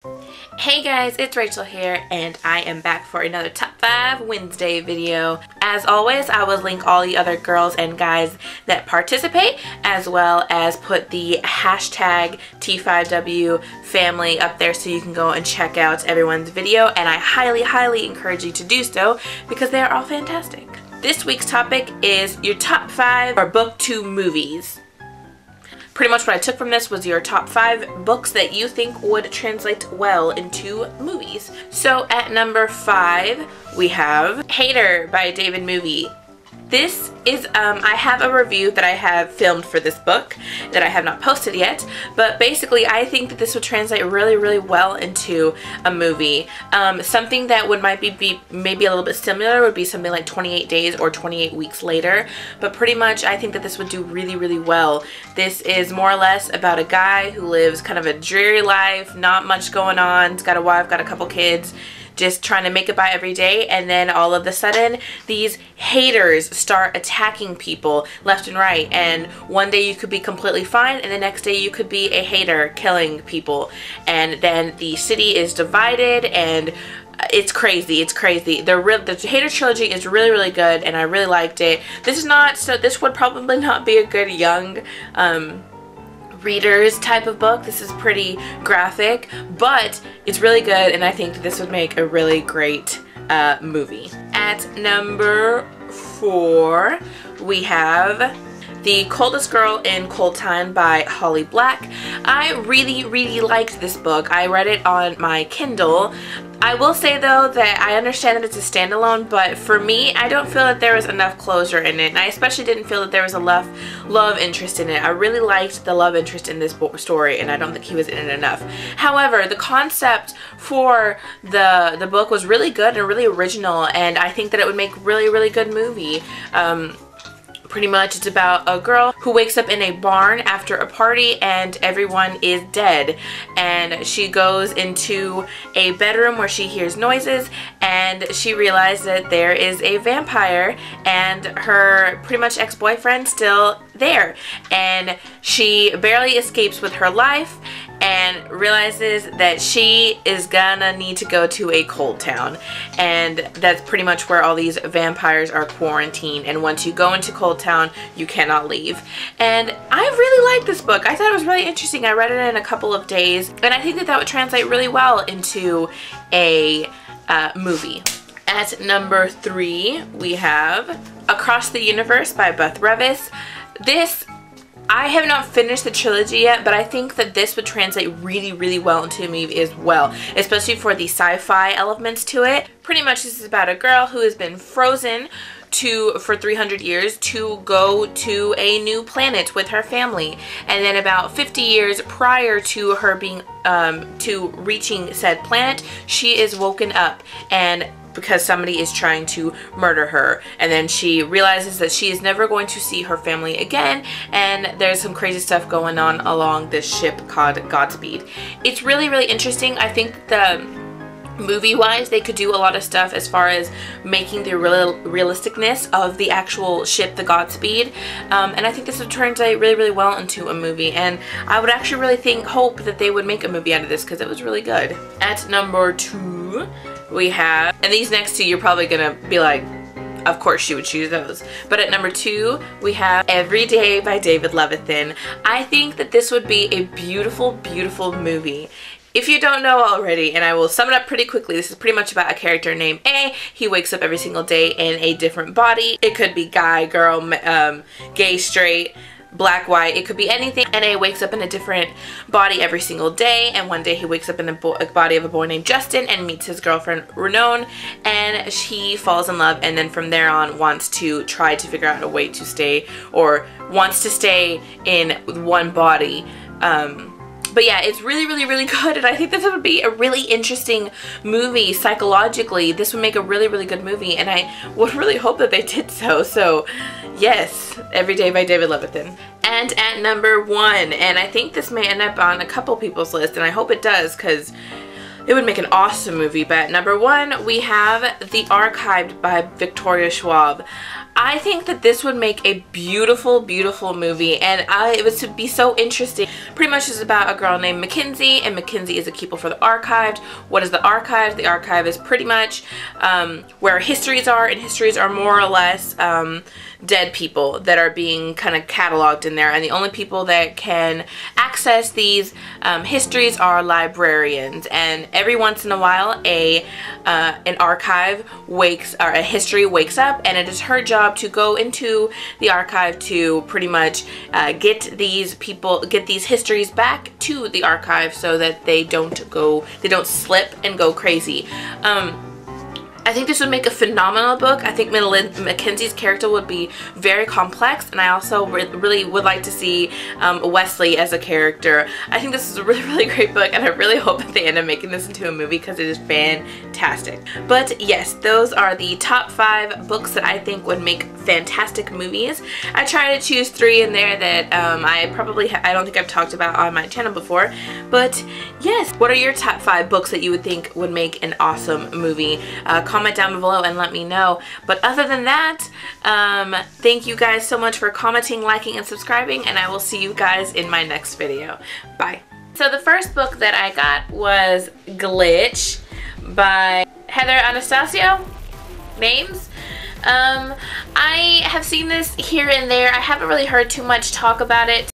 Hey guys, it's Rachel here and I am back for another Top 5 Wednesday video. As always, I will link all the other girls and guys that participate, as well as put the hashtag T5W family up there so you can go and check out everyone's video, and I highly encourage you to do so because they are all fantastic. This week's topic is your top 5 or book to movies. Pretty much what I took from this was your top 5 books that you think would translate well into movies. So at number 5, we have Hater by David Movie. This is, I have a review that I have filmed for this book that I have not posted yet, but basically I think that this would translate really well into a movie. Something that would be maybe a little bit similar would be something like 28 Days or 28 Weeks Later, but pretty much I think that this would do really well. This is more or less about a guy who lives kind of a dreary life, not much going on, he's got a wife, got a couple kids, just trying to make it by every day, and then all of a sudden these haters start attacking people left and right, and one day you could be completely fine and the next day you could be a hater killing people, and then the city is divided and it's crazy. The Hater trilogy is really good and I really liked it. This would probably not be a good young readers type of book. This is pretty graphic, but it's really good and I think that this would make a really great movie. At number 4, we have The Coldest Girl in Coldtown by Holly Black. I really liked this book. I read it on my Kindle. I will say though that I understand that it's a standalone, but for me, I don't feel that there was enough closure in it, and I especially didn't feel that there was enough love interest in it. I really liked the love interest in this story, and I don't think he was in it enough. However, the concept for the book was really good and really original, and I think that it would make really good movie. Pretty much it's about a girl who wakes up in a barn after a party and everyone is dead, and she goes into a bedroom where she hears noises and she realizes that there is a vampire and her pretty much ex-boyfriend still there, and she barely escapes with her life and realizes that she is gonna need to go to a cold town, and that's pretty much where all these vampires are quarantined, and once you go into cold town you cannot leave. And I really liked this book. I thought it was really interesting. I read it in a couple of days and I think that that would translate really well into a movie. At number 3, we have Across the Universe by Beth Revis. I have not finished the trilogy yet, but I think that this would translate really well into a movie as well, especially for the sci-fi elements to it. Pretty much this is about a girl who has been frozen for 300 years to go to a new planet with her family, and then about 50 years prior to her being to reaching said planet, she is woken up and because somebody is trying to murder her, and then she realizes that she is never going to see her family again, and there's some crazy stuff going on along this ship called Godspeed. It's really interesting. I think the movie-wise they could do a lot of stuff as far as making the realisticness of the actual ship, the Godspeed, and I think this would translate really well into a movie, and I would actually really hope that they would make a movie out of this because it was really good. At number 2, we have, and these next 2 you're probably gonna be like, of course she would choose those, but at number 2 we have Every Day by David Levithan. I think that this would be a beautiful movie. If you don't know already, and I will sum it up pretty quickly, this is pretty much about a character named A. He wakes up every single day in a different body. It could be guy, girl, gay, straight, black, white, it could be anything, and A wakes up in a different body every single day, and one day he wakes up in a body of a boy named Justin and meets his girlfriend Renone, and he falls in love, and then from there on wants to try to figure out a way to stay, or wants to stay in one body. But yeah, it's really good, and I think this would be a really interesting movie psychologically. This would make a really good movie, and I would really hope that they did so. So yes, Every Day by David Levithan. And at number 1, and I think this may end up on a couple people's list, and I hope it does because it would make an awesome movie. But at number 1, we have The Archived by Victoria Schwab. I think that this would make a beautiful, beautiful movie, and it was to be so interesting. Pretty much is about a girl named Mackenzie, and Mackenzie is a keeper for the archived. What is the archive? The archive is pretty much where histories are, and histories are more or less dead people that are being kind of cataloged in there, and the only people that can access these histories are librarians. And every once in a while an archive wakes, or a history wakes up, and it is her job to go into the archive to pretty much get these histories back to the archive so that they don't slip and go crazy. I think this would make a phenomenal book. I think Mackenzie's character would be very complex, and I also really would like to see Wesley as a character. I think this is a really, really great book, and I really hope that they end up making this into a movie because it is fantastic. But yes, those are the top 5 books that I think would make fantastic movies. I tried to choose 3 in there that I don't think I've talked about on my channel before. But yes, what are your top 5 books that you would think would make an awesome movie? Comment down below and let me know. But other than that, thank you guys so much for commenting, liking, and subscribing, and I will see you guys in my next video. Bye. So the first book that I got was Glitch by Heather Anastasio. Names? I have seen this here and there. I haven't really heard too much talk about it.